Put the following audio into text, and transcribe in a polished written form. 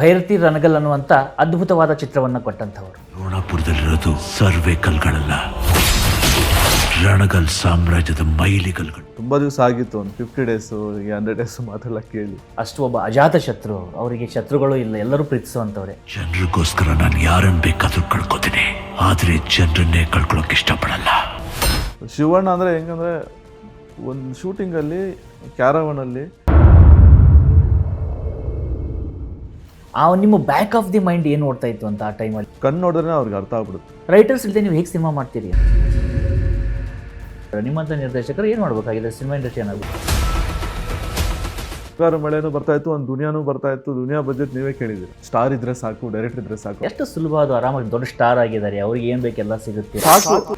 ಭೈರತಿ ರಣಗಲ್ ಅನ್ನುವಂಥ ಅದ್ಭುತವಾದ ಚಿತ್ರವನ್ನು ಕೊಟ್ಟಂಥವರು. ರೋಣಾಪುರದಲ್ಲಿರೋದು ಸರ್ವೆ ಕಲ್ಗಳಲ್ಲ, ರಣಗಲ್ ಸಾಮ್ರಾಜ್ಯದ ಮೈಲಿಗಲ್ಗಳು. ತುಂಬ ದಿವಸ ಆಗಿತ್ತು, ಒಂದು 50 ಡೇಸು 100 ಡೇಸು ಮಾತೆಲ್ಲ ಕೇಳಿ. ಅಷ್ಟು ಒಬ್ಬ ಅಜಾತ ಶತ್ರು, ಅವರಿಗೆ ಶತ್ರುಗಳು ಇಲ್ಲ, ಎಲ್ಲರೂ ಪ್ರೀತಿಸುವಂಥವ್ರೆ. ಜನರಿಗೋಸ್ಕರ ನಾನು ಯಾರನ್ನು ಬೇಕಾದ್ರೂ ಕಳ್ಕೊತೀನಿ, ಆದರೆ ಜನರನ್ನೇ ಕಳ್ಕೊಳಕ್ ಇಷ್ಟಪಡಲ್ಲ. ಶಿವಣ್ಣ ಅಂದರೆ ಹೆಂಗಂದರೆ, ಒಂದು ಶೂಟಿಂಗಲ್ಲಿ ಕ್ಯಾರವನಲ್ಲಿ ನಿಮ್ಮ ಬ್ಯಾಕ್ ಆಫ್ ದಿ ಮೈಂಡ್ ಏನು ಓಡ್ತಾ ಇತ್ತು ಅಂತ ಆ ಟೈಮಲ್ಲಿ ಕಣ್ಣು ನೋಡಿದ್ರೆ ಅವ್ರಿಗೆ ಅರ್ಥ ಆಗ್ಬಿಡುತ್ತೆ. ರೈಟರ್ಸ್ ಇಲ್ಲದೆ ನೀವು ಹೇಗೆ ಸಿನಿಮಾ ಮಾಡ್ತೀರಿ? ನಿಮ್ಮಂಥ ನಿರ್ದೇಶಕರು ಏನು ಮಾಡಬೇಕಾಗಿದೆ ಸಿನಿಮಾ ಇಂಡಸ್ಟ್ರಿ ಏನಾಗುತ್ತೆ? ಸರ್ಕಾರ ಮಳೆನೂ ಬರ್ತಾಯಿತ್ತು, ಒಂದು ದುನಿಯಾನೂ ಬರ್ತಾಯಿತ್ತು. ದುನಿಯಾ ಬಜೆಟ್ ನೀವೇ ಕೇಳಿದ್ದೀರಿ. ಸ್ಟಾರ್ ಇದ್ರೆ ಸಾಕು, ಡೈರೆಕ್ಟರ್ ಇದ್ರೆ ಸಾಕು. ಎಷ್ಟು ಸುಲಭ ಅದು, ಆರಾಮಾಗಿ ದೊಡ್ಡ ಸ್ಟಾರ್ ಆಗಿದ್ದಾರೆ, ಅವ್ರಿಗೆ ಏನು ಬೇಕೆಲ್ಲ ಸಿಗುತ್ತೆ. ಸಾಕು.